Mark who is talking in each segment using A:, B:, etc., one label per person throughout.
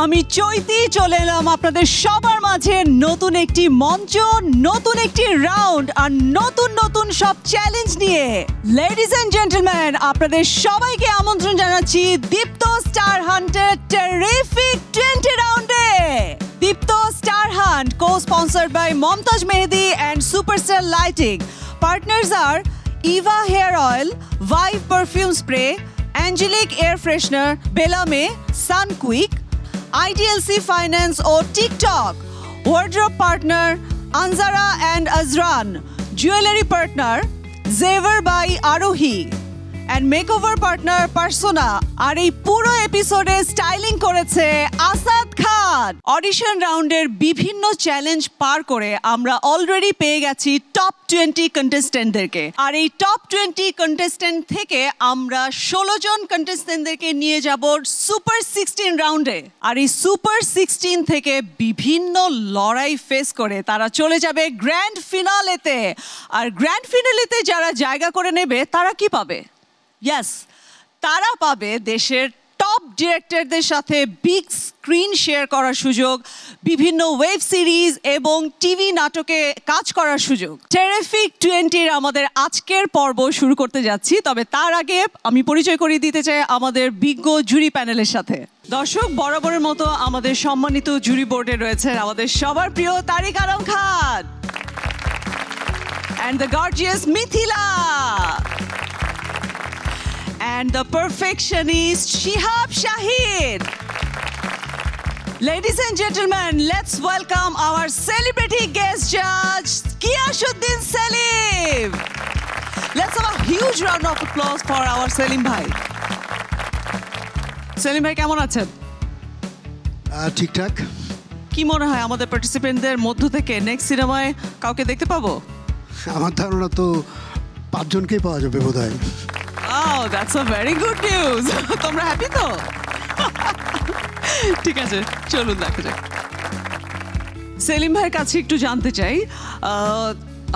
A: আমি চৈতি চলে এলাম আপনাদের সবার মাঝে নতুন একটি মঞ্চ, নতুন একটি রাউন্ড আর নতুন নতুন সব চ্যালেঞ্জ নিয়ে। লেডিজ এন্ড জেন্টলম্যান, আপনাদের সবাইকে আমন্ত্রণ জানাচ্ছি দীপ্ত স্টার হান্টের টেরিফিক 20 রাউন্ডে। Deepto star hunt co-sponsored by Momtaj Mehdi and Superstar Lighting. Partners are Eva Hair Oil, Vive Perfume Spray, Angelic Air Freshener, Belame, Sunquick, IDLC Finance or TikTok. Wardrobe partner Anzara and Azran. Jewelry partner Zever by Arohi. And makeover partner Persona. আর এই পুরো এপিসোডে styling করেছে আসাদ খান। Audition রাউন্ডের বিভিন্ন challenge পার করে আমরা already পেয়ে গেছি টপ 20 কন্টেস্টেন্টদেরকে। আর এই টপ 20 কন্টেস্টেন্ট থেকে আমরা 16 জন কন্টেস্টেন্টদেরকে নিয়ে যাব সুপার 16 রাউন্ডে। আর এই সুপার 16 থেকে বিভিন্ন লড়াই ফেস করে তারা চলে যাবে গ্র্যান্ড ফিনালেতে। আর গ্র্যান্ড ফিনালেতে যারা জায়গা করে নেবে তারা কি পাবে? ইয়েস, তারা পাবে দেশের টপ ডিরেক্টরদের সাথে বিগ স্ক্রিন শেয়ার করার সুযোগ, বিভিন্ন ওয়েব সিরিজ এবং টিভি নাটকে কাজ করার সুযোগ। টেরিফিক 20 আমাদের আজকের পর্ব শুরু করতে যাচ্ছি, তবে তার আগে আমি পরিচয় করিয়ে দিতে চাই আমাদের বিজ্ঞ জুরি প্যানেলের সাথে। দর্শক, বরাবরের মতো আমাদের সম্মানিত জুরি বোর্ডে রয়েছেন আমাদের সবার প্রিয় তারিক Alam Khan and the gorgeous Mithila and the perfectionist Shihab Shahid. Ladies and gentlemen, let's welcome our celebrity guest judge, Kiyashuddin Salim. Let's have a huge round of applause for our Salim bhai. Salim bhai, কেমন আছেন?
B: ঠিকঠাক।
A: কি মনে হয় আমাদের পার্টিসিপেন্টদের মধ্য থেকে next সিনেমায় কাউকে দেখতে পাবো?
B: আমার ধারণা তো 5 জনকেই পাওয়া যাবে বোধহয়।
A: Oh, that's a very good news. তোমরা হ্যাপি তো? ঠিক আছে, চলুন দেখা যাক। সেলিম ভাইয়ের কাছে একটু জানতে চাই,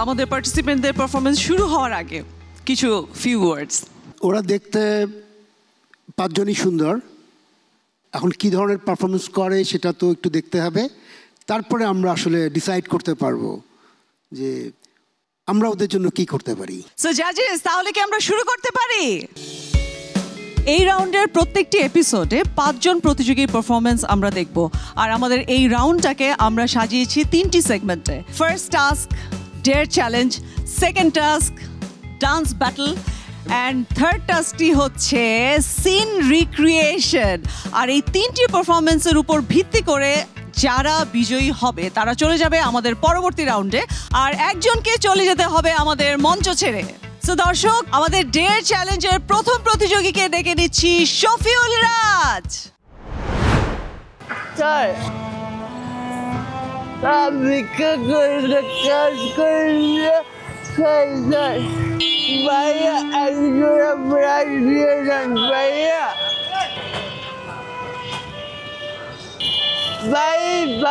A: আমাদের পার্টিসিপেন্টদের পারফরমেন্স শুরু হওয়ার আগে কিছু ফিউ ওয়ার্ডস।
B: ওরা দেখতে 5 জনই সুন্দর, এখন কি ধরনের পারফরমেন্স করে সেটা তো একটু দেখতে হবে, তারপরে আমরা আসলে ডিসাইড করতে পারবো যে আমরা ওদের জন্য কি করতে পারি।
A: সো জাজেস, তাহলে কি আমরা শুরু করতে পারি? এই রাউন্ডের প্রত্যেকটি এপিসোডে 5 জন প্রতিযোগীর পারফরমেন্স আমরা দেখব। আর আমাদের এই রাউন্ডটাকে আমরা সাজিয়েছি 3টি সেগমেন্টে। First task dare challenge, second task dance battle and third টাস্কটি হচ্ছে সিন রিক্রিয়েশন। আর এই 3টি পারফরমেন্সের উপর ভিত্তি করে যারা বিজয়ী হবে তারা চলে যাবে আমাদের পরবর্তী রাউন্ডে, আর একজনকে চলে যেতে হবে আমাদের মঞ্চ ছেড়ে। সো দর্শক, আমাদের ডেয়ার চ্যালেঞ্জের প্রথম প্রতিযোগীকে ডেকে নিচ্ছি শফিউল রাজ।
C: Bahia, agora Brasília, Bahia,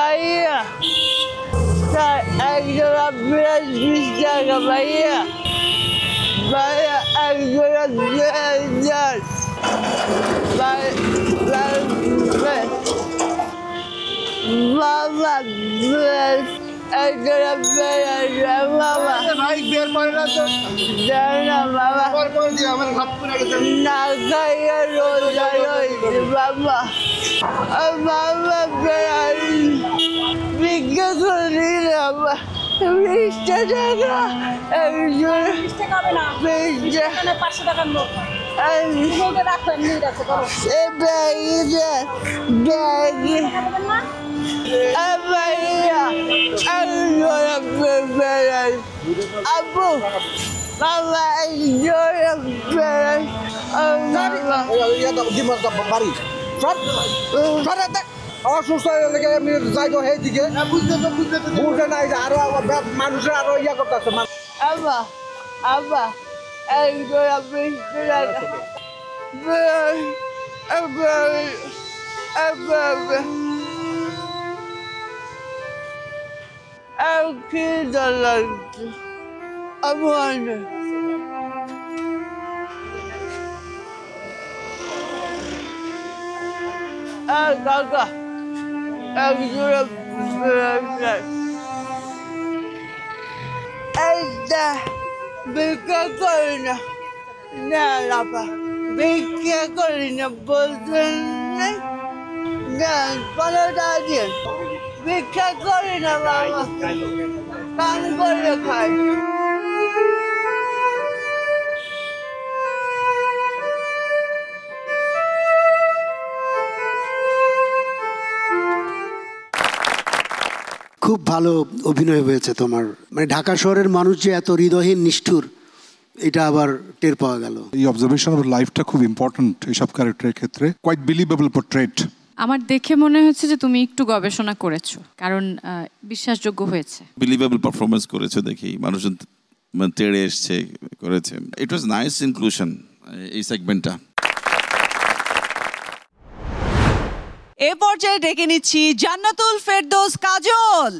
C: Bahia, agora Brasília, Mama, agora Brasília, Mama. Vai ver para lá tu. Jangan Mama. Por dia, mana lapun aja. Nagaya roja roja, Mama. Mama berani, bikin sendiri apa? Bisa jaga, bisa kabe na, bisa. Karena 500 টাকা note. নোটে রাখবেন, নিয়ে রাখতে পারো। এই ব্যাগে, ব্যাগে। Abaya, agora berani. Abu, Mama agora berani. Mama.
D: Ya tak di mana tak bari. Shot, shot attack. অসুস্থ হয়ে গেলে আমি যাইবো সেই দিকে বুঝতে নাই যে আরো মানুষের আরো ইয়া করতেছে।
C: আব্বা আব্বা একজন আপনি কি দরকার আমার কাকা একজোড়া এইটা ভিক্ষা করি না না লাপা ভিক্ষা করি না বলছেন না 15 টাকা দিয়ে ভিক্ষা করি না বাবা কাম করে খাই
B: খুব ভালো অভিনয় হয়েছে তোমার, মানে ঢাকা শহরের মানুষ যে এত হৃদয়হীন নিষ্ঠুর এটা আবার টের পাওয়া গেল।
E: এই অবজারভেশন অফ লাইফটা খুব ইম্পর্ট্যান্ট এইসব ক্যারেক্টারের ক্ষেত্রে। Quite believable portrait.
F: আমার দেখে মনে হচ্ছে যে তুমি একটু গবেষণা করেছো, কারণ বিশ্বাসযোগ্য হয়েছে।
G: বিলিভেবল পারফরমেন্স করেছে দেখি, মানুষজন তেড়ে এসছে করেছে। ইট ওয়াজ নাইস ইনক্লুশন এই সেগমেন্টটা।
A: এ পর্যায়ে ডেকে নিচ্ছি জান্নাতুল ফেরদৌস কাজল।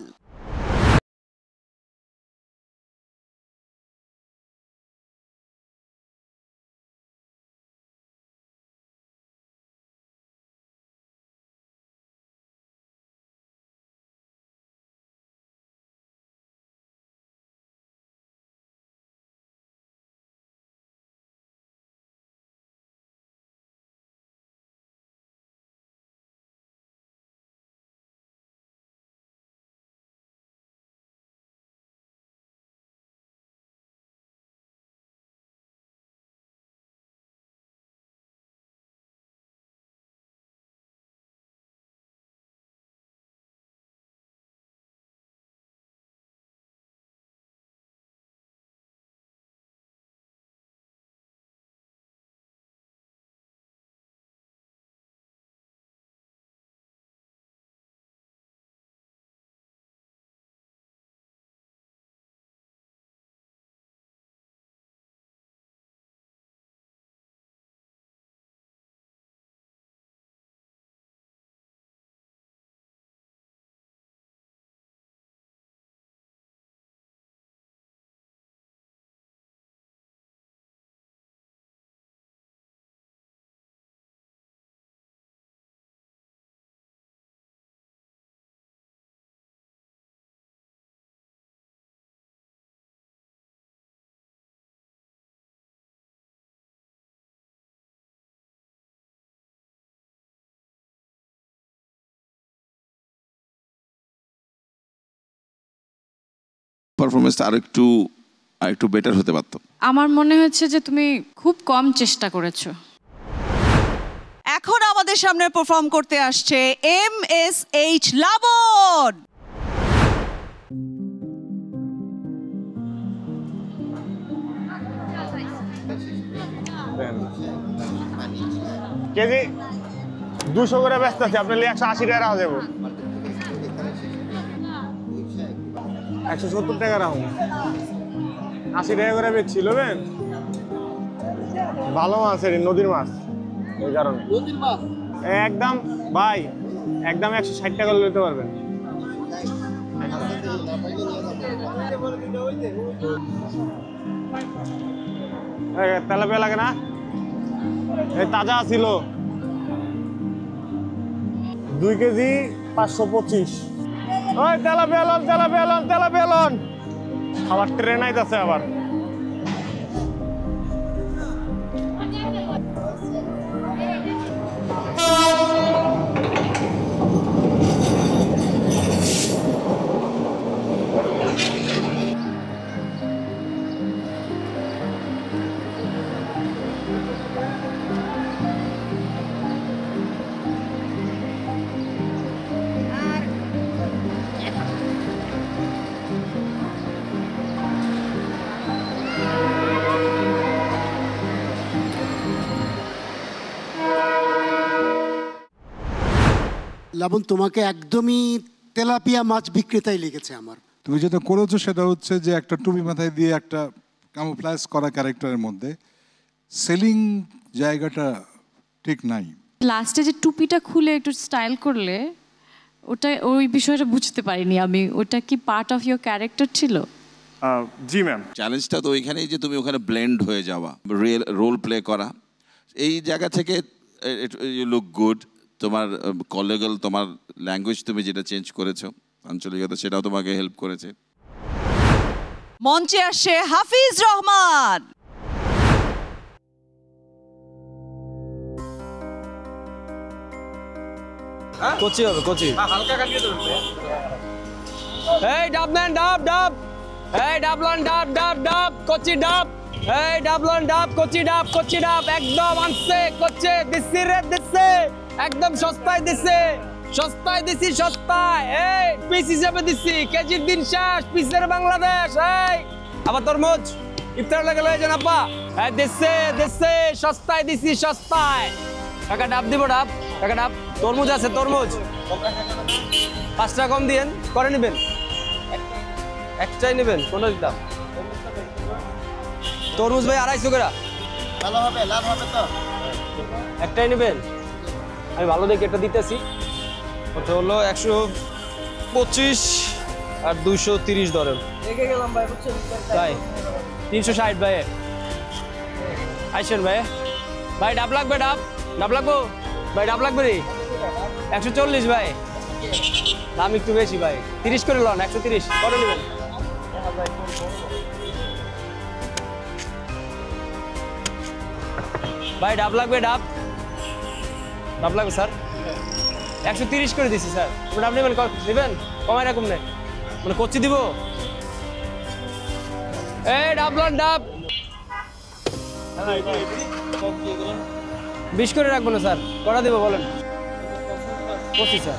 G: পারফরমেন্সটা আরেকটু বেটার হতে পারত।
F: আমার মনে হচ্ছে যে তুমি খুব কম চেষ্টা করেছো।
A: এখন আমাদের সামনে পারফর্ম করতে আসছে MSH লাবণ।
H: কেজি 200 করে ব্যস্ত আছে, আপনার 180 টাকা রাখা যাবো, 170 টাকা রাখুন, 80 টাকা করে বেচছিল। ভালো মাছ, নদীর মাছ, এই কারণে একদম ভাই একদম 160 টাকা নিতে পারবেন। তেলাপিয়া লাগে না, এই তাজা ছিল 2 কেজি 525। ওই তেলাপিয়া লন আবার ট্রেন আইতাছে আবার।
B: লাবণ, তোমাকে একদমই তেলাপিয়া মাছ বিক্রেতাই লেগেছে আমার।
E: তুমি যেটা করেছো সেটা হচ্ছে যে একটা টুপি মাথায় দিয়ে একটা ক্যামোফ্লেজ করা ক্যারেক্টারের মধ্যে সেলিং জায়গাটা ঠিক নাই।
F: লাস্টে যে টুপিটা খুলে একটু স্টাইল করলে, ওটা ওই বিষয়টা বুঝতে পারিনি আমি। ওটা কি পার্ট অফ ইয়োর ক্যারেক্টার ছিল?
H: জি ম্যাম।
G: চ্যালেঞ্জটা তো ওইখানেই যে তুমি ওখানে ব্লেন্ড হয়ে যাওয়া, রোল প্লে করা, এই জায়গা থেকে ইউ লুক গুড। তোমার কলেগাল তোমার ল্যাঙ্গুয়েজ তুমি যেটা চেঞ্জ করেছো আঞ্চলিকতা সেটাও তোমাকে হেল্প করেছে।
A: মঞ্চে আসছে হাফিজ রহমান।
I: কোচি হবে কোচি। এই ডাব নেন ডাব ডাব। এই ডাবলন ডাব ডাব ডাব কোচি ডাব। এই ডাবলন ডাব কোচি ডাব একদম আনছে কোচি দিছি রে দিছে একদম সস্তায় দিছে সস্তায় দিছি সস্তায়। এই পিস হিসেবে দিছি কেজির দিন শেষ পিসের বাংলাদেশ। এই আবার তরমুজ ইফতার লাগে লয়ে যান আব্বা। এই দিছে দিছে সস্তায় দিছি সস্তায়। কাকা ডাব দিব ডাব কাকা ডাব। তরমুজ আছে তরমুজ 5 টাকা কম দিয়েন করে নেবেন একটাই নেবেন কোনটা দিতাম। তরমুজ ভাই 250 করে
D: ভালো হবে লাভ হবে তো
I: একটাই নেবেন। আমি ভালো দেখে এটা দিতেছি ওটা হলো 125 আর 230 ধরেন
D: দেখে গেলাম ভাই বুঝছেন
I: তাই 360 ভাই আইসেন ভাই। ভাই ডাব লাগবে ডাব ডাব লাগবো ভাই ডাব লাগবে রে 140 ভাই দাম একটু বেশি ভাই 30 করে লন 130 করে নেবেন। ভাই ডাব লাগবে ডাব ডাব লাগবে স্যার 130 করে দিছি স্যার। ডাব নেবেন নেবেন কমাই রাখুন না মানে কচি দিব। এই ডাবলন ডাব 20 করে রাখবো না স্যার করা দেবো বলেন 25 স্যার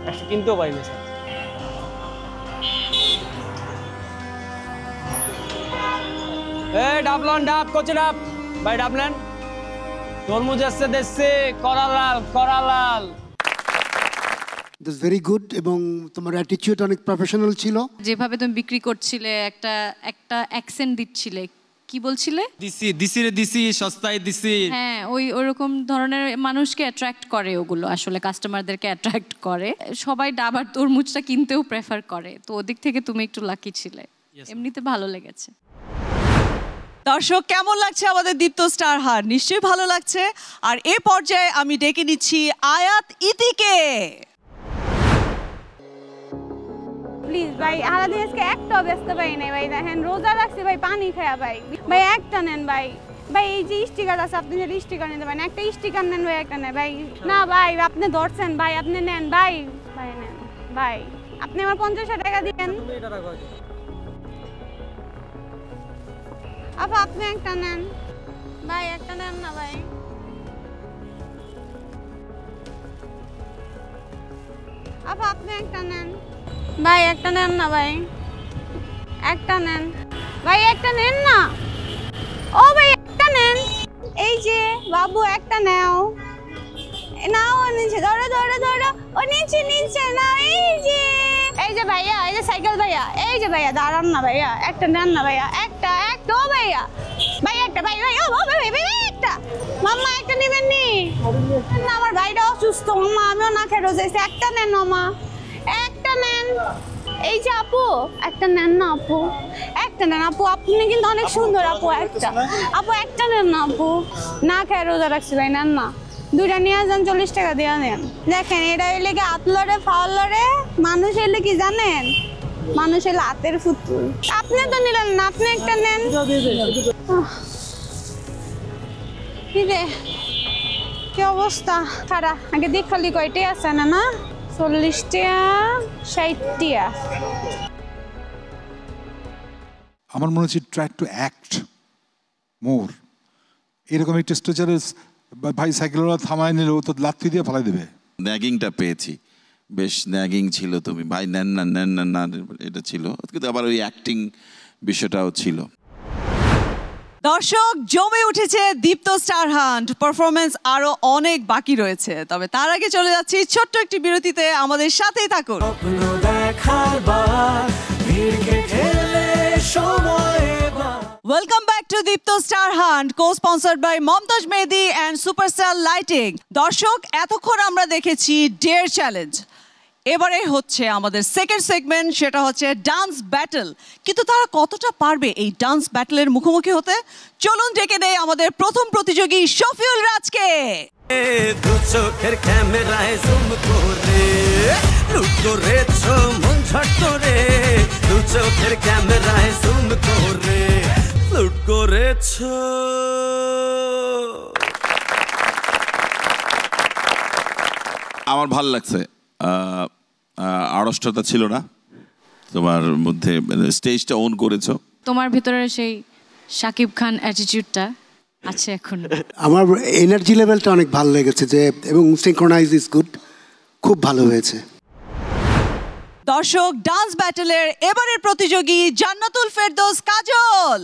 I: 100 কিনতেও পাইনি স্যার। এই ডাবলন ডাব কচি ডাব ভাই ডাব নেন। তরমুজ আসছে দেশে করালাল করালাল।
B: দ্যাটস ভেরি গুড এবং তোমার অ্যাটিটিউড অনেক প্রফেশনাল ছিল।
F: যেভাবে তুমি বিক্রি করছিলে একটা একটা অ্যাকসেন্ট দিচ্ছিলে কি বলছিলে
I: দিছি রে দিছি সস্তায় দিছি।
F: হ্যাঁ ওরকম ধরনের মানুষকে অ্যাট্রাক্ট করে ওগুলো আসলে কাস্টমারদেরকে অ্যাট্রাক্ট করে সবাই ডাবার তরমুজটা কিনতেও প্রেফার করে তো ওদিক থেকে তুমি একটু লাকি ছিলে এমনিতে ভালো লেগেছে।
A: দর্শক কেমন লাগছে আমাদের দীপ্ত স্টার হার? নিশ্চয়ই ভালো লাগছে। আর এই পর্যায়ে আমি ডেকে নিচ্ছি আয়াত ইতিকে।
J: প্লিজ ভাই সারাদিন আজকে একটাও ব্যস্ত পাই নাই ভাই দেখেন রোজা রাখছি ভাই পানি খায়া ভাই ভাই একটা নেন ভাই ভাই এই যে স্টিকার আছে আপনি যে স্টিকার নিতে পারেন একটা স্টিকার নেন ভাই একটা নেন ভাই না ভাই আপনি ধরছেন ভাই আপনি নেন ভাই ভাই নেন ভাই আপনি আমার 50 টাকা দিবেন আপা আপনি একটা নেন ভাই একটা নেন না ভাই আপা আপনি একটা নেন ভাই একটা নেন না ভাই একটা নেন ভাই একটা নেন না ও ভাই একটা নেন এই যে বাবু একটা নাও নাও নিচে ধরো ধরো ধরো ও নিচে নিচে না এই যে ভাইয়া এই যে সাইকেল ভাইয়া এই যে ভাইয়া দাঁড়ান না ভাইয়া একটা নেন না ভাইয়া একটা একটা ও ভাইয়া ভাই একটা ভাই ভাই ও ভাই ভাই একটা মাম্মা একটা নেবেন নি না আমার ভাইটা অসুস্থ মাম্মা আমিও না খেয়ে রোজাইছি একটা নেন মামা একটা নেন এই যে আপু একটা নেন না আপু একটা নেন আপু আপনি কিন্তু অনেক সুন্দর আপু একটা নেন না আপু না খেয়ে রোজা রাখছি ভাই নেন না দুইটা নিয়ে যান 40 টাকা দিয়ে নেন দেখেন এটা হইলে কি হাত লড়ে ফাওয়ার লড়ে মানুষ হইলে কি জানেন মানুষ হইলে হাতের ফুতুল আপনি তো নিলেন না আপনি একটা নেন কি রে কি অবস্থা খারাপ আগে দেখ খালি কয়টাই আছে না না 40 টাকা 60 টাকা।
E: আমার মনে হচ্ছে ট্রাই টু অ্যাক্ট মোর এরকম একটা স্ট্রেচারে ভাই সাইকেলওয়ালা থামায় নিলে ও তো লাথি দিয়ে ফেলাই দেবে।
G: ন্যাগিংটা পেয়েছি বেশ ন্যাগিং ছিল তুমি ভাই নেন না না এটা ছিল কিন্তু আবার ওই অ্যাক্টিং বিষয়টাও ছিল।
A: দর্শক জমে উঠেছে দীপ্ত স্টার হান্ট পারফরমেন্স আরো অনেক বাকি রয়েছে তবে তার আগে চলে যাচ্ছি ছোট্ট একটি বিরতিতে আমাদের সাথেই থাকুন। Welcome back to Deepto star hunt co sponsored by Momtaz Mehedi and superstar lighting. দর্শক এতক্ষণ আমরা দেখেছি ডেয়ার চ্যালেঞ্জ এবারে হচ্ছে আমাদের সেকেন্ড সেগমেন্ট, সেটা হচ্ছে ডান্স ব্যাটল। কিন্তু তারা কতটা পারবে এই ডান্স ব্যাটলের মুখোমুখি হতে? চলুন ডেকে দেই আমাদের প্রথম প্রতিযোগী শফিউল রাজকে।
K: দু চোখের ক্যামেরায় জুম করে লুট করেছো মন ঝট করে, দু চোখের ক্যামেরায় জুম করে লুট করেছো।
G: আমার ভাল লাগছে, আড়ষ্টতা ছিল না তোমার মধ্যে, স্টেজটা অন করেছো।
F: তোমার ভিতরে সেই শাকিব খান অ্যাটিটিউডটা আছে এখন।
B: আমার এনার্জি লেভেলটা অনেক ভালো লেগেছে, যে এবং সিনক্রোনাইজ ইজ গুড, খুব ভালো হয়েছে।
A: দর্শক, ডান্স ব্যাটলের এবারের প্রতিযোগী জান্নাতুল ফেরদৌস কাজল।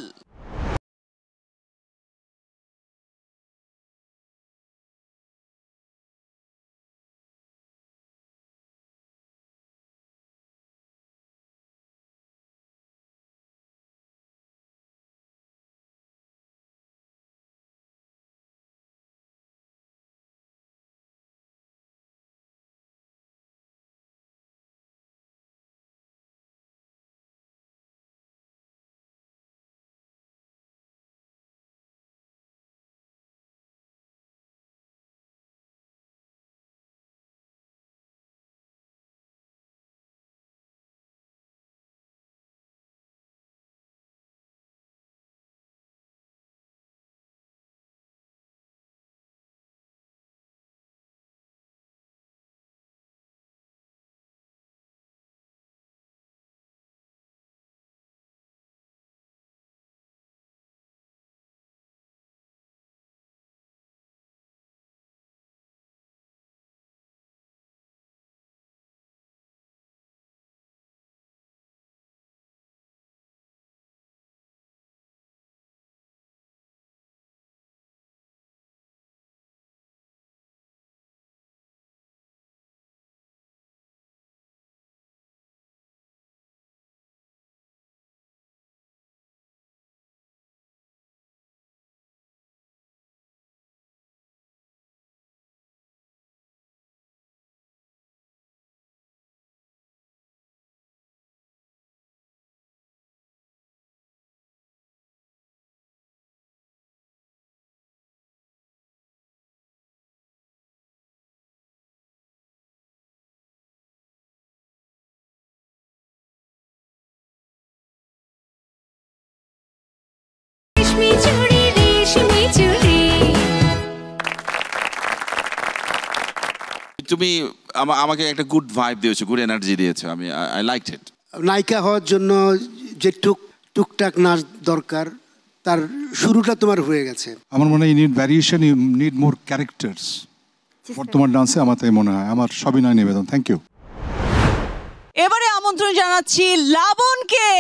G: তুমি আমাকে একটা গুড ভাইব দিয়েছো, গুড এনার্জি দিয়েছো, আমি আই লাইকড ইট।
B: নায়িকা হওয়ার জন্য যে টুকটাক নাচ দরকার, তার শুরুটা তোমার হয়ে গেছে।
E: আমার মনে হয় you need variation, you need more characters তোমার ডান্সে, আমার তাই মনে হয়। আমার সবিনয় নিবেদন, থ্যাংক ইউ।
A: এবারে আমন্ত্রণ জানাচ্ছি লাবণকে।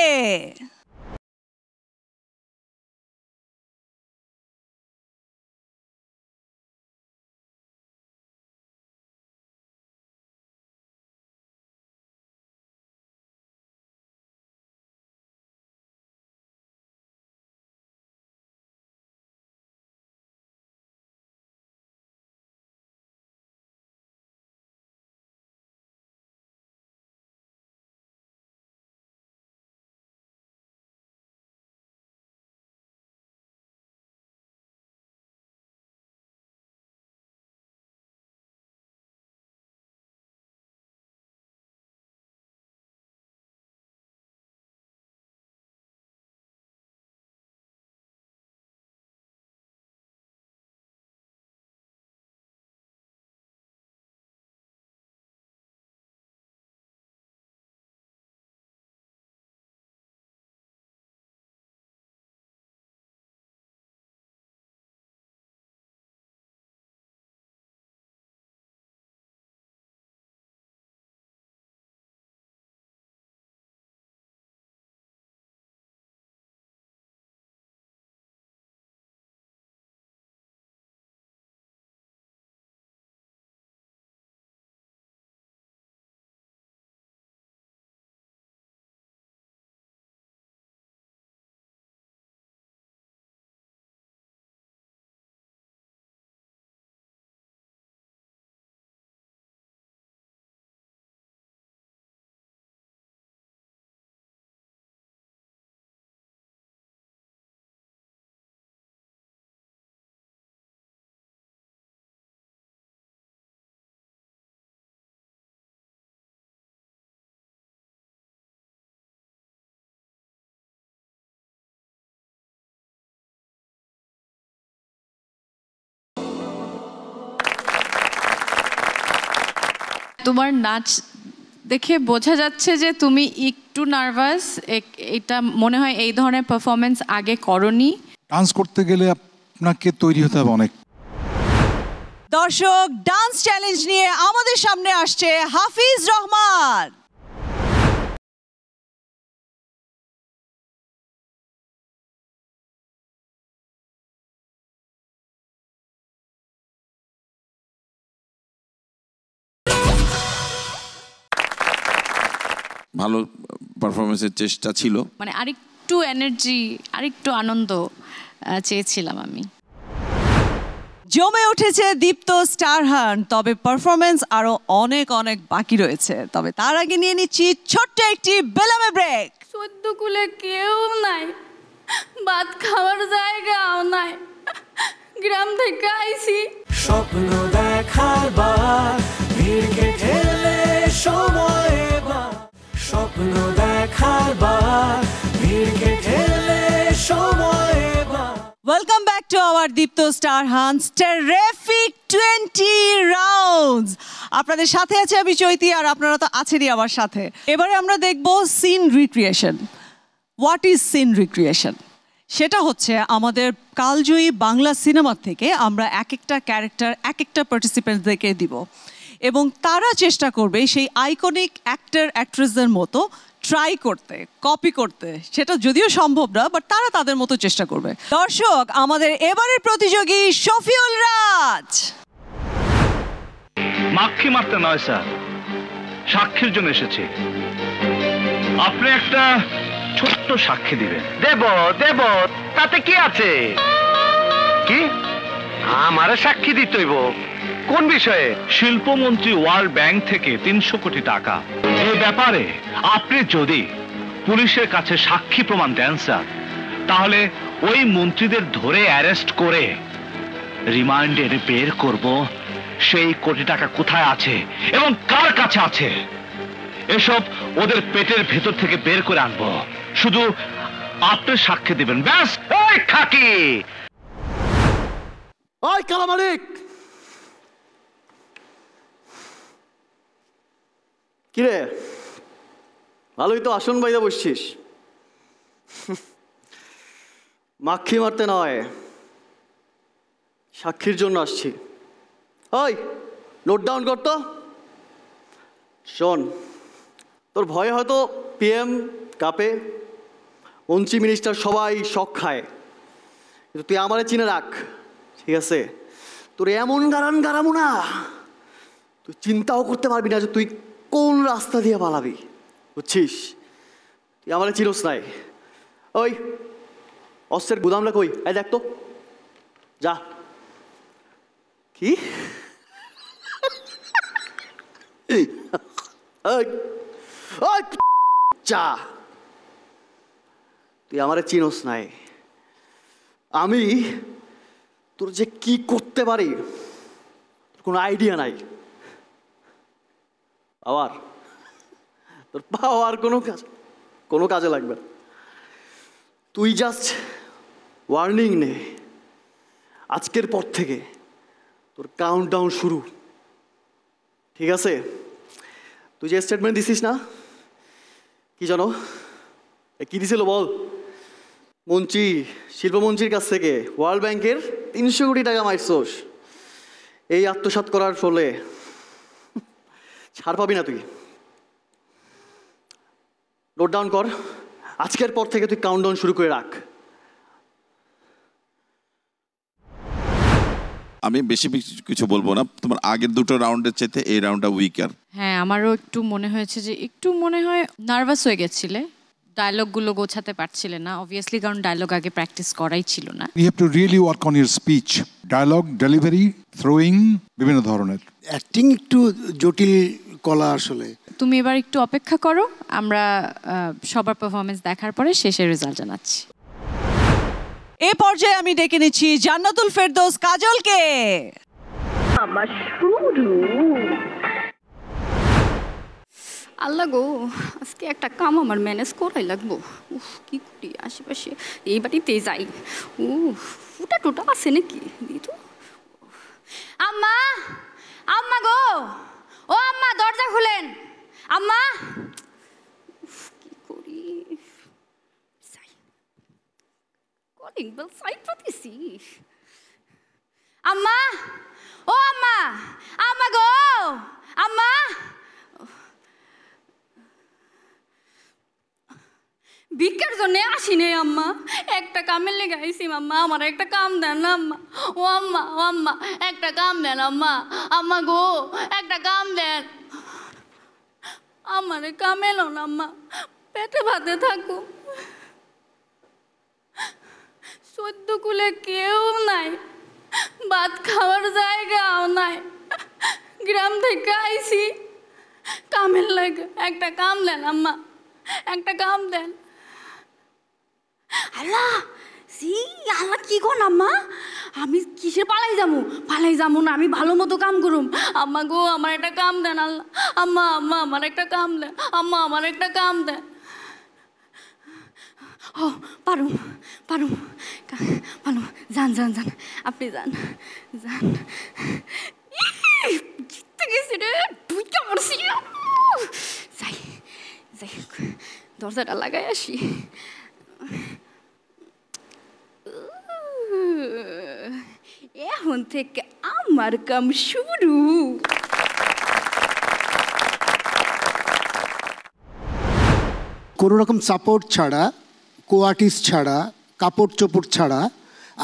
F: তোমার নাচ দেখে বোঝা যাচ্ছে যে তুমি একটু নার্ভাস। এটা মনে হয় এই ধরনের পারফরমেন্স আগে করনি।
E: ডান্স করতে গেলে আপনাকে তৈরি হতে হবে অনেক।
A: দর্শক, ডান্স চ্যালেঞ্জ নিয়ে আমাদের সামনে আসছে হাফিজ রহমান।
G: ভালো পারফরমেন্সের চেষ্টা ছিল,
F: মানে আরেকটু এনার্জি, আরেকটু আনন্দ চেয়েছিলাম আমি।
A: জমে উঠেছে দীপ্ত স্টার হান্ট, তবে পারফরমেন্স আরো অনেক অনেক বাকি রয়েছে। তবে তার আগে নিয়ে নিচ্ছি ছোট্ট একটি বেলামে ব্রেক।
L: সদ্য কুলে কেউ নাই, ভাত খাওয়ার জায়গাও নাই, গ্রাম থেকে আইছি
K: স্বপ্ন দেখার বার, ভিড়কে ঠেলে সময় বার, স্বপ্ন দেখার বার, ভিড়কে ঠেলে সময় বার।
A: Welcome back to our Deepto star hunts terrific 20 rounds. আপনাদের সাথে আছে আমি চৈতি, আর আপনারা তো আছেনই আমার সাথে। এবারে আমরা দেখব scene recreation. What is scene recreation? সেটা হচ্ছে আমাদের কালজয়ী বাংলা সিনেমা থেকে আমরা এক একটা ক্যারেক্টার এক একটা পার্টিসিপেন্টদেরকে দিব, এবং তারা চেষ্টা করবে সেই আইকনিক অ্যাক্টর অ্যাক্ট্রেসদের মতো ট্রাই করতে, কপি করতে। সেটা যদিও সম্ভব না, বাট তারা তাদের মতো চেষ্টা করবে। দর্শক, আমাদের এবারের প্রতিযোগী শফিউল রাজ।
M: মাক্ষী মারতে নয় স্যার, সাক্ষীর জন্য এসেছি। আপনি একটা ছোট্ট সাক্ষী দিবেন। দেব দেব, তাতে কি আছে? কি আমারে সাক্ষী দিতে হইব? কোন বিষয়ে? শিল্পমন্ত্রী ওয়ার্ল্ড ব্যাংক থেকে 300 কোটি টাকা এই ব্যাপারে আপনি যদি পুলিশের কাছে সাক্ষী প্রমাণ দেন স্যার, তাহলে ওই মন্ত্রীদের ধরে অ্যারেস্ট করে রিমান্ডে বের করব সেই কোটি টাকা কোথায় আছে এবং কার কাছে আছে এসব ওদের পেটের ভেতর থেকে বের করে আনবো। শুধু আপনি সাক্ষী দিবেন, ব্যাস। ওই খাকি,
N: ওই কালা মালিক, কিরে ভালোই তো আসন বাইদা বসছিস। মাক্ষী মারতে নয়, সাক্ষীর জন্য আসছি। ওই নোট ডাউন করতো। শোন, তোর ভয়ে হয়তো পিএম কাপে, মন্ত্রী মিনিস্টার সবাই শখ খায়, কিন্তু তুই আমারে চিনে রাখ, ঠিক আছে? তোর এমন গারান গারামো না, তুই চিন্তাও করতে পারবি না যে তুই কোন রাস্তা দিয়ে পালাবি, বুঝছিস? তুই আমারে চিনোস নাই। ওই অস্ত্রের গুদামটা কই? এই দেখ তো, যা। কি যা, তুই আমারে চিনোস নাই। আমি তোর যে কি করতে পারি কোনো আইডিয়া নাই। আবার তোর পাওয়ার কোনো কাজে লাগবে না। তুই জাস্ট ওয়ার্নিং নে, আজকের পর থেকে তোর কাউন্টডাউন শুরু, ঠিক আছে? তুই যে স্টেটমেন্ট দিছিস না, কি জানো কি দিছিল বল? মন্ত্রী, শিল্পমন্ত্রীর কাছ থেকে ওয়ার্ল্ড ব্যাংকের 300 কোটি টাকা মাইরছোস। এই আত্মসাৎ করার ফলে ছাড় পাবি না তুই। নোট ডাউন কর, আজকের পর থেকে তুই কাউন্টডাউন শুরু করে রাখ।
G: আমি বেশি কিছু বলবো না, তোমার আগের দুটো রাউন্ডের চাইতে এই রাউন্ডটা উইকার।
F: হ্যাঁ, আমারও একটু মনে হয়েছে যে একটু মনে হয় নার্ভাস হয়ে গেছিলে, ডায়লগগুলো গোছাতে পারছিলে না, অবভিয়াসলি, কারণ ডায়লগ আগে প্র্যাকটিস করাই ছিল না।
E: You have to really work on your speech, dialogue, delivery, throwing, বিভিন্ন ধরনের।
B: অ্যাক্টিং একটু জটিল কলা আসলে।
F: তুমি এবার একটু অপেক্ষা করো, আমরা সবার পারফরমেন্স দেখার পরে শেষের রেজাল্ট জানাচ্ছি।
A: এই পর্যায়ে আমি ডেকে নিচ্ছি জান্নাতুল ফেরদৌস কাজলকে।
L: আমার শুরু। আল্লাহ গো, আজকে একটা কাম আমার ম্যানেজ করাই লাগবো। উফ, কি করি, আশেপাশে এই বাড়িতে যাই। ফুটা টুটা আছে নাকি? দিই তো। আম্মা, আম্মা গো, ও আম্মা, দরজা দরজা খুলেন। আম্মা কি করি, কলিং বেল সাইড পাতিছি। আম্মা, ও আম্মা, আম্মা গো, আম্মা। ভিক্ষার জন্য আসিনি আম্মা, একটা কামের লেগে আইসি আম্মা, আমার একটা কাম দেন না আম্মা। ও আম্মা, ও আম্মা, একটা কাম দেন আম্মা, আম্মা গো একটা কাম দেন। আমারে কাম এলো না আম্মা, পেটে ভাতে থাকো। 14 কুলে কেউ নাই, ভাত খাওয়ার জায়গাও নাই, গ্রাম থেকে আইসি কামের লাগে, একটা কাম দেন আম্মা, একটা কাম দেন। আল্লাহ সি আল্লাহ কি কোন আম্মা, আমি কিসে পালাই যাবো না, আমি ভালো মতো কাম করুম। আম্মা গো আমার একটা কাম দেন আল্লাহ, আম্মা আম্মা আমার একটা কাম দেন, আম্মা আমার একটা কাম দেন। ও পারুম পারুম পারুম, যান যান যান, আপনি যান যান। জিততে গেছি রে, দুইটা মরছি। যাই যাই, দরজাটা লাগাই আসি। এখন থেকে আমার কাম শুরু।
B: কোনো রকম সাপোর্ট ছাড়া, কো আর্টিস্ট ছাড়া, কাপড় চোপড় ছাড়া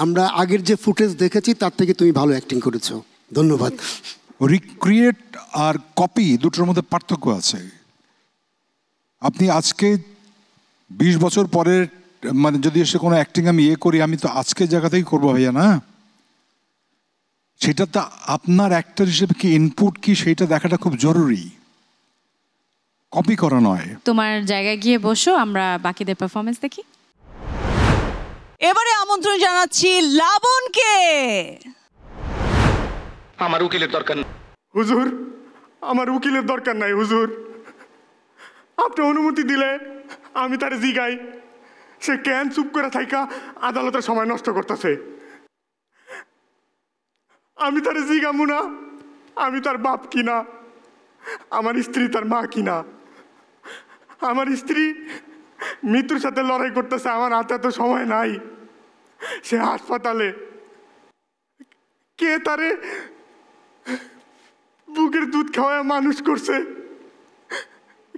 B: আমরা আগের যে ফুটেজ দেখেছি তার থেকে তুমি ভালো অ্যাক্টিং করেছো। ধন্যবাদ।
E: রিক্রিয়েট আর কপি দুটোর মধ্যে পার্থক্য আছে। আপনি আজকে 20 বছর পরের, মানে যদি এসে কোনো অ্যাক্টিং আমি করি, আমি তো আজকের জায়গাতেই করবো ভাইয়া না। সেটা তো আপনার অ্যাক্টর হিসেবে কি ইনপুট কি সেইটা দেখাটা খুব জরুরি, কপি করা নয়।
F: তোমার জায়গায় গিয়ে বসো, আমরা বাকিদের পারফরমেন্স দেখি।
A: এবারে আমন্ত্রণ জানাচ্ছি লাবণকে।
O: আমার উকিলের দরকার নেই
H: হুজুর, আমার উকিলের দরকার নাই হুজুর। আপনি অনুমতি দিলে আমি তার জিগাই, সে কেন চুপ করে থাইকা আদালতের সময় নষ্ট করতেছে। আমি তার জিগামু না, আমি তার বাপ কিনা, আমার স্ত্রী তার মা কিনা। আমার স্ত্রী মৃত্যুর সাথে লড়াই করতেছে, আমার হাতে এত সময় নাই। সে হাসপাতালে, কে তারে বুকের দুধ খাওয়ায় মানুষ করছে,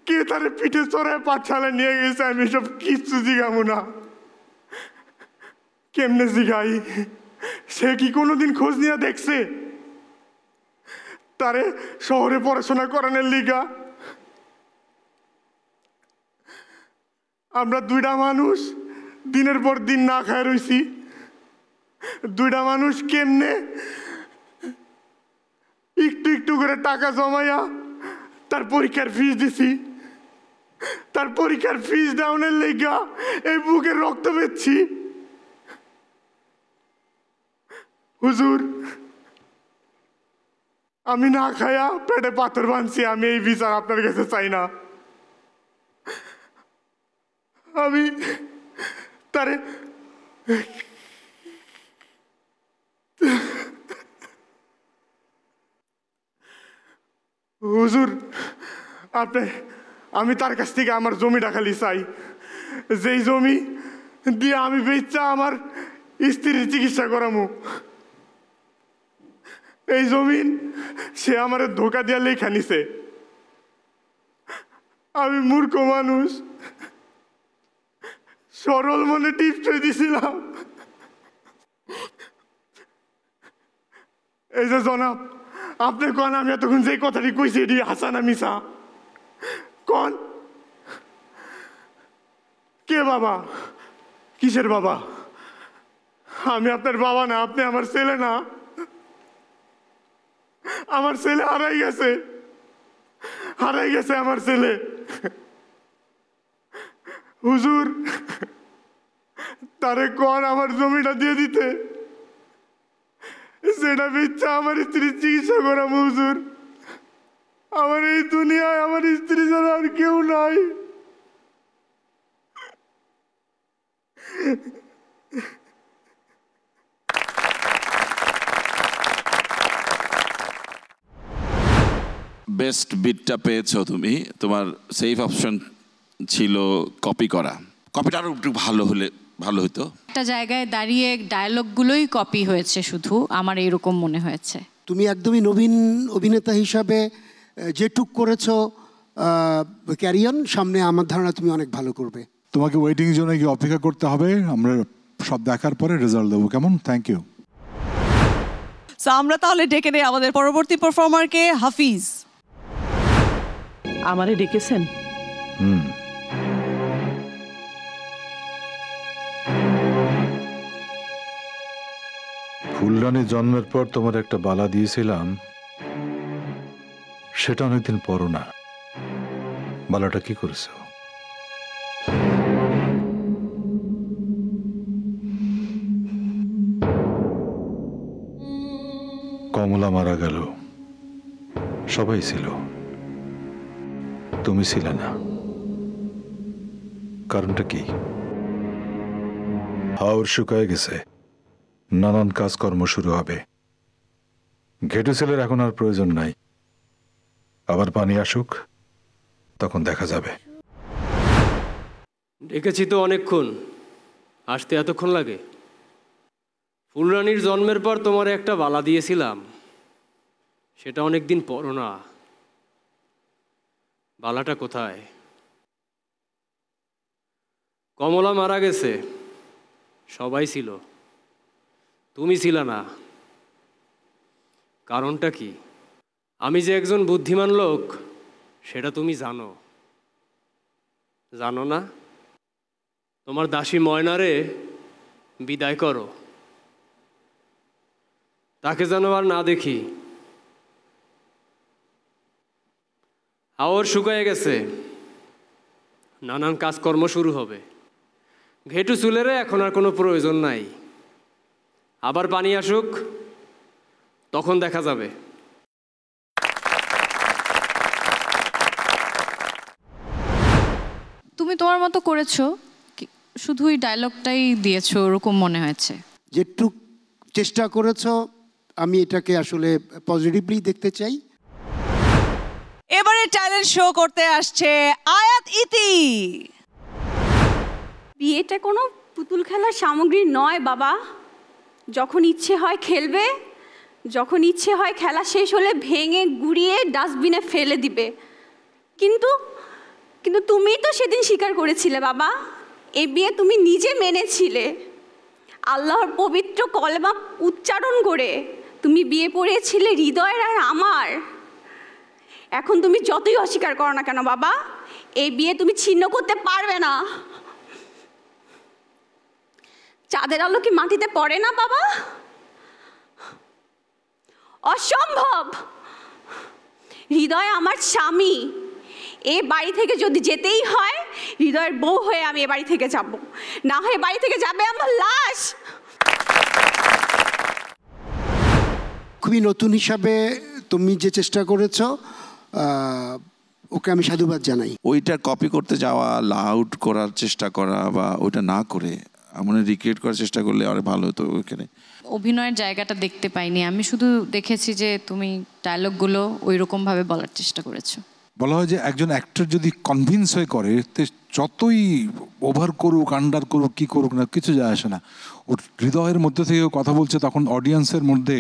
H: কে তারে পিঠে চড়ায় পাঠশালায় নিয়ে গেছে, আমি সব কিচ্ছু জিগামু না। কেমনে জিগাই? সে কি কোনোদিন খোঁজ নিয়ে দেখছে তারে শহরে পড়াশোনা করানোর লিগা? আমরা দুইটা মানুষ দিনের পর দিন না খায় রইছি। দুইটা মানুষ কেমনে একটু একটু করে টাকা জমাইয়া তার পরীক্ষার ফিস দিছি। তার পরীক্ষার ফিস ডাউনের লেগা এই বুকের রক্ত বেচছি। হুজুর, আমি না খায়া পেটে পাথর বাঁধছি, আমি এই বিচার আপনার কাছে চাই না। আমি তারে হুজুর, আমি তার কাছ থেকে আমার জমিটা খালি চাই, যেই জমি দিয়ে আমি বেচা আমার স্ত্রীর চিকিৎসা করামু। এই জমিন সে আমার ধোকা দিয়া লেখা নিছে। আমি মূর্খ মানুষ, সরল মনে টিপস দিছিলাম। এই যে জনাব, আপনি কন আমি এতক্ষণ যে কথাটি কইছি এটি হাসানা মিশা কন? কে বাবা? কিসের বাবা? আমি আপনার বাবা না, আপনি আমার ছেলে না। আমার ছেলে হারাই গেছে আমার ছেলে। হুজুর, তারে কন আমার জমিটা দিয়ে দিতে, সেটা বেচা আমার স্ত্রীর চিকিৎসা করাম। হুজুর, আমার এই দুনিয়ায় আমার স্ত্রী ছাড়া আর কেউ নাই।
G: বেস্ট বিটটা পেয়েছো তুমি, তোমার সেফ অপশন ছিল কপি করা। কপিটা আরো একটু ভালো হলে ভালো হতো।
F: একটা জায়গায় দাঁড়িয়ে ডায়লগগুলোই কপি হয়েছে শুধু, আমার এরকম মনে হয়েছে।
B: তুমি একদমই নবীন অভিনেতা হিসাবে যেটুক করেছো ক্যারিয়ন, সামনে আমার ধারণা তুমি অনেক ভালো করবে।
E: তোমাকে ওয়েটিং এর জন্য কি অপেক্ষা করতে হবে? আমরা সব দেখার পরে রেজাল্ট দেবো, কেমন? Thank you.
A: সো আমরা তাহলে ডেকে নেই আমাদের পরবর্তী পারফর্মারকে, হাফিজ।
O: আমারে ডেকেছেন?
P: ফুলরানী জন্মের পর তোমার একটা বালা দিয়েছিলাম, সেটা অনেকদিন পরও না। বালাটা কি করেছ? কমলা মারা গেল, সবাই ছিল, তুমি ছিলে না। কারণটা কি? হাওর শুকায় গেছে, নানান কাজকর্ম শুরু হবে। ঘেটু ছেলের এখন আর প্রয়োজন নাই, আবার পানি আসুক, তখন দেখা যাবে।
I: ডেকেছি তো অনেকক্ষণ, আসতে এতক্ষণ লাগে? ফুলরানীর জন্মের পর তোমার একটা বালা দিয়েছিলাম, সেটা অনেকদিন পর না। বালাটা কোথায়? কমলা মারা গেছে, সবাই ছিল, তুমি ছিলে না। কারণটা কি? আমি যে একজন বুদ্ধিমান লোক সেটা তুমি জানো, জানো না? তোমার দাসী ময়নারে বিদায় করো, তাকে যেন আর না দেখি। হাওর শুকায় গেছে, নানান কাজকর্ম শুরু হবে। ঘেটু চুলেরে এখন আর কোনো প্রয়োজন নাই, আবার পানি আসুক, তখন দেখা যাবে।
F: তুমি তোমার মতো করেছো, শুধুই ডায়লগটাই দিয়েছো ওরকম মনে হয়েছে।
B: যেটুক চেষ্টা করেছো আমি এটাকে আসলে পজিটিভলি দেখতে চাই।
A: এবারে ট্যালেন্ট শো করতে আসছে আয়াত ইতি।
J: বিয়েটা কোনো পুতুল খেলার সামগ্রী নয় বাবা। যখন ইচ্ছে হয় খেলবে, যখন ইচ্ছে হয় খেলা শেষ হলে ভেঙে গুড়িয়ে ডাস্টবিনে ফেলে দিবে। কিন্তু কিন্তু তুমি তো সেদিন স্বীকার করেছিলে বাবা, এই বিয়ে তুমি নিজে মেনেছিলে। আল্লাহর পবিত্র কলেমা উচ্চারণ করে তুমি বিয়ে পড়িয়েছিলে হৃদয়ের আর আমার। এখন তুমি যতই অস্বীকার করো না কেন বাবা, এই বিয়ে তুমি ছিন্ন করতে পারবে না। চাঁদের আলো কি মাটিতে পড়ে না বাবা? অসম্ভব। হৃদয় আমার স্বামী, এ বাড়ি থেকে যদি যেতেই হয় হৃদয়ের বউ হয়ে আমি এ বাড়ি থেকে যাব, না হয় বাড়ি থেকে যাবে আমার লাশ।
B: খুবই নতুন হিসাবে তুমি যে চেষ্টা করেছো ওকে আমি সাধুবাদ জানাই।
G: ওইটা কপি করতে যাওয়া, লাউড করার চেষ্টা করা বা ওইটা না করে এমন রিক্রিয়েট করার চেষ্টা করলে আরো ভালো হতো। ওইখানে
F: অভিনয়ের জায়গাটা দেখতে পাইনি, আমি শুধু দেখেছি যে তুমি ডায়লগগুলো ওই রকমভাবে বলার চেষ্টা করেছো।
E: বলা হয় যে একজন অ্যাক্টর যদি কনভিন্স হয়ে করে, যতই ওভার করুক, আন্ডার করুক, কি করুক না, কিছু যায় আসে না। ওর হৃদয়ের মধ্যে থেকে কথা বলছে, তখন অডিয়েন্সের মধ্যে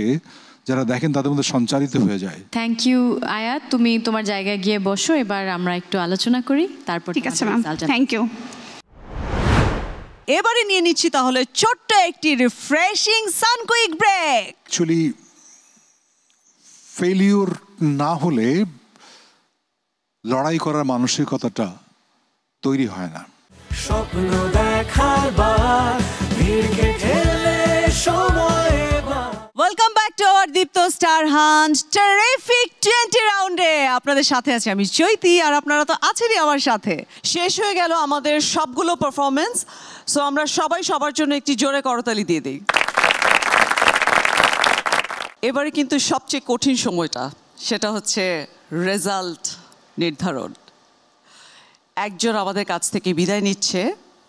E: যারা দেখেন তাদের মধ্যে সঞ্চারিত হয়ে যায়।
F: থ্যাংক ইউ আয়াত, তুমি তোমার জায়গায় গিয়ে বসো, এবার আমরা একটু আলোচনা করি, তারপর।
J: ঠিক আছে ম্যাম, থ্যাংক ইউ।
A: এবারে নিয়ে নিচ্ছি তাহলে ছোট্ট একটি রিফ্রেশিং সানকুইক ব্রেক।
E: অ্যাকচুয়ালি ফেলিউর না হলে লড়াই করার মানসিকতাটা তৈরি হয় না।
K: স্বপ্ন দেখার বার, ভিড়কে ঠেলে সময়।
A: Welcome back to our Deepto star hunt terrific 20 রাউন্ডে। আপনাদের সাথে আছি আমি চৈতি, আর আপনারা তো আছেনই আমার সাথে। শেষ হয়ে গেল আমাদের সবগুলো পারফরমেন্স, সো আমরা সবাই সবার জন্য একটি জোরে করতালি দিয়ে দিই। এবারে কিন্তু সবচেয়ে কঠিন সময়টা, সেটা হচ্ছে রেজাল্ট নির্ধারণ। একজন আমাদের কাছ থেকে বিদায় নিচ্ছে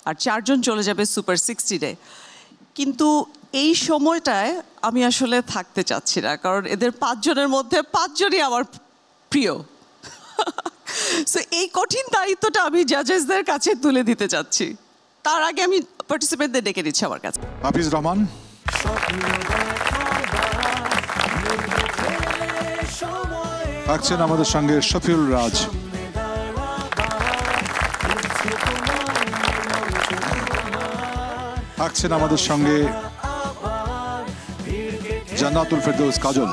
A: আর 4 জন চলে যাবে সুপার 60-এ। কিন্তু এই সময়টায় আমি আসলে থাকতে চাচ্ছি না, কারণ এদের 5 জনের মধ্যে 5 জনই আমার প্রিয়। সো এই কঠিন দায়িত্বটা আমি জাজেসদের কাছে তুলে দিতে চাচ্ছি। তার আগে আমি পার্টিসিপেন্টদের ডেকে দিচ্ছি আমার কাছে।
E: হাফিজ রহমান, থাকছেন আমাদের সঙ্গে শফিউল রাজ, থাকছেন আমাদের সঙ্গে জান্নাতুল ফেরদৌস কাজল।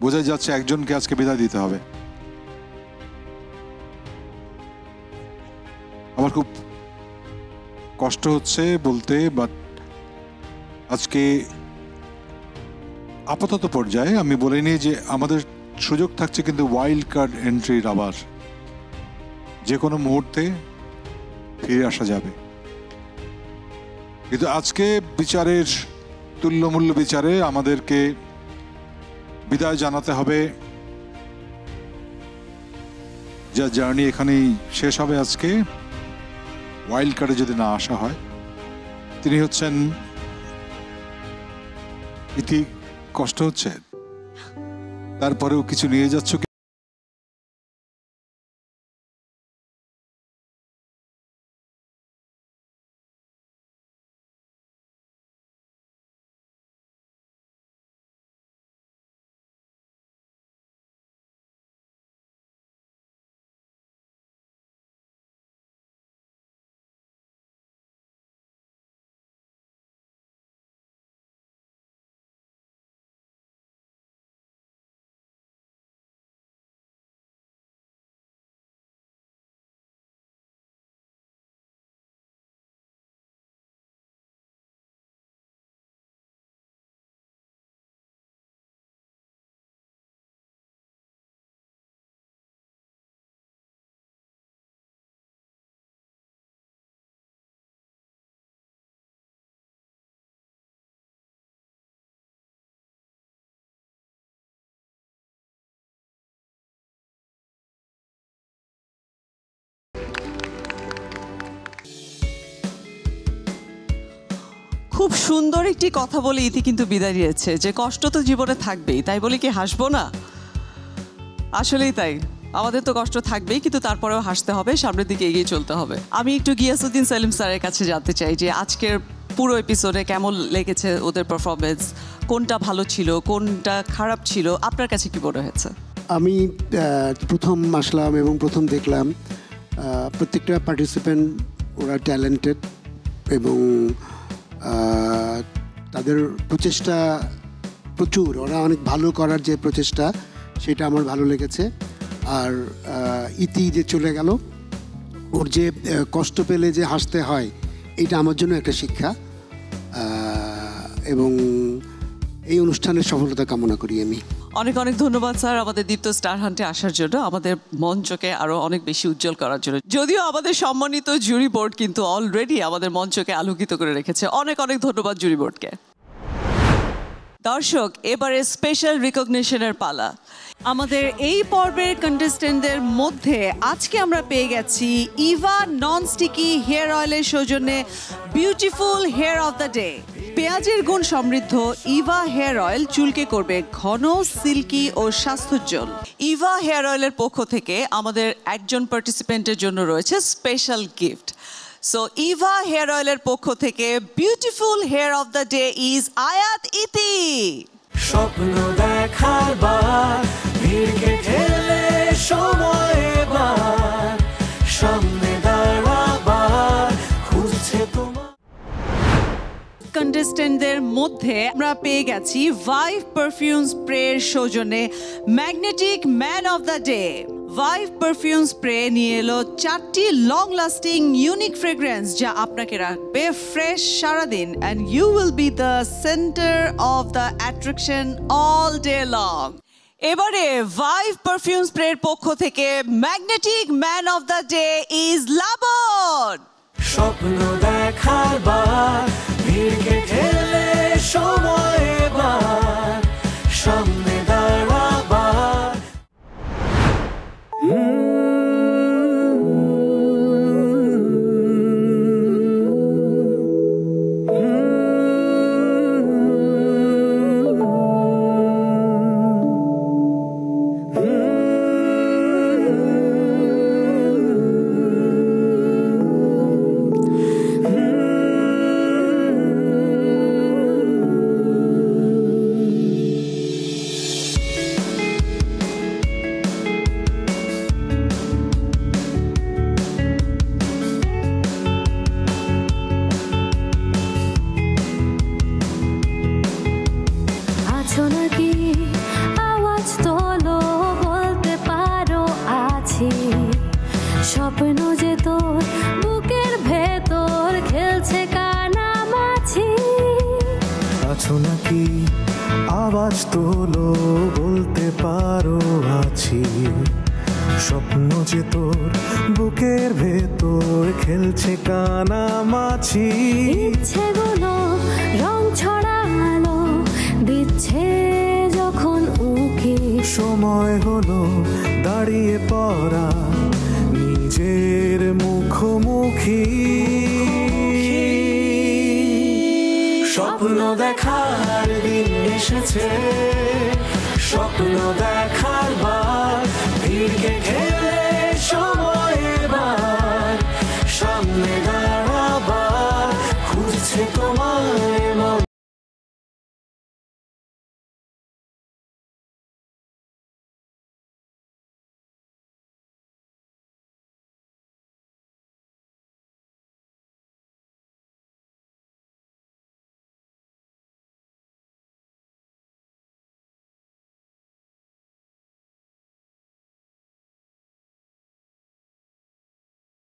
E: বোঝাই যাচ্ছে একজনকে আজকে বিদায় দিতে হবে। আমার খুব কষ্ট হচ্ছে বলতে, বাট আজকে আপাতত পর্যায়ে আমি বলে নিই যে আমাদের সুযোগ থাকছে কিন্তু ওয়াইল্ড কার্ড এন্ট্রির, আবার যে কোনো মুহূর্তে ফিরে আসা যাবে। কিন্তু আজকে বিচারের তুল্যমূল্য বিচারে আমাদেরকে বিদায় জানাতে হবে। যা জার্নি এখানেই শেষ হবে আজকে, ওয়াইল্ড কার্ডে যদি না আসা হয়। তিনি হচ্ছেন ইতি। কষ্ট হচ্ছে, তারপরেও কিছু নিয়ে যাচ্ছ?
A: খুব সুন্দর একটি কথা বলে ইতি কিন্তু বিদায় দিয়েছে যে কষ্ট তো জীবনে থাকবেই, তাই বলে কি হাসবো না? আসলেই তাই, আমাদের তো কষ্ট থাকবেই, কিন্তু তারপরেও হাসতে হবে, সামনের দিকে এগিয়ে চলতে হবে। আমি একটু গিয়াসউদ্দিন সেলিম স্যারের কাছে জানতে চাই যে আজকের পুরো এপিসোডে কেমন লেগেছে ওদের পারফরমেন্স, কোনটা ভালো ছিল, কোনটা খারাপ ছিল, আপনার কাছে কি মনে হয়েছে?
B: আমি প্রথম আসলাম এবং প্রথম দেখলাম প্রত্যেকটা পার্টিসিপেন্ট ওরা ট্যালেন্টেড এবং তাদের প্রচেষ্টা প্রচুর, ওরা অনেক ভালো করার যে প্রচেষ্টা সেটা আমার ভালো লেগেছে। আর ইতি যে চলে গেল, ওর যে কষ্ট পেলে যে হাসতে হয়, এটা আমার জন্য একটা শিক্ষা। এবং এই অনুষ্ঠানের সফলতা কামনা করি আমি।
A: অনেক অনেক ধন্যবাদ স্যার আমাদের দীপ্ত স্টার হান্টে আসার জন্য, আমাদের মঞ্চকে আরো অনেক বেশি উজ্জ্বল করার জন্য। যদিও আমাদের সম্মানিত জুরি বোর্ড কিন্তু অলরেডি আমাদের মঞ্চকে আলোকিত করে রেখেছে। অনেক অনেক ধন্যবাদ জুরি বোর্ডকে। দর্শক, এবারে স্পেশাল রিকগনিশনের পালা। আমাদের এই পর্বের কন্টেস্টেন্টদের মধ্যে আজকে আমরা পেয়ে গেছি ইভা নন স্টিকি হেয়ার অয়েলের সৌজন্যে beautiful hair of the day. পেঁয়াজের গুণ সমৃদ্ধ ইভা হেয়ার অয়েল চুলকে করবে ঘন, সিল্কি ও স্বাস্থ্যোজ্জ্বল। ইভা হেয়ার অয়েলের পক্ষ থেকে আমাদের একজন পার্টিসিপেন্টের জন্য রয়েছে special gift. So Eva hair অয়েলের পক্ষ থেকে beautiful hair of the day is Ayat Iti.
K: স্বপ্ন দেখার বার, ভিড়কে ঠেলে সময় এবার, সামনে দাঁড়াবার খুঁজছে তোমার।
A: কন্টেস্টেন্টদের মধ্যে আমরা পেয়ে গেছি ভাইভ পারফিউম স্প্রের সৌজন্যে magnetic man of the day. Vibe perfume spray নিয়ে এলো 4টি লং লাস্টিং ইউনিক ফ্রেগ্রেন্স যা আপনাকে রাখবে ফ্রেশ সারাদিন, and you will be the centre of the attraction all day long. এবারে ভাইভ পারফিউম স্প্রের পক্ষ থেকে magnetic man of the day is Laban.
K: স্বপ্ন দেখার বার, ভিড়কে ঠেলে সময় এবার, সামনে দাঁড়াবার। নাকি আওয়াজ তোলো বলতে পারো আছি স্বপ্ন যে তোর বুকের ভেতর খেলছে কানামাছি
O: আছো নাকি আওয়াজ তোলো বলতে পারো আছি স্বপ্ন যে তোর বুকের ভেতর খেলছে কানামাছি
K: ইচ্ছেগুলো রং ছড়ালো দিচ্ছে যখন উকি
O: সময় হলো দাঁড়িয়ে পড়া নিজের মুখোমুখি
K: স্বপ্ন দেখার দিন এসেছে স্বপ্ন দেখার বার ভিড়কে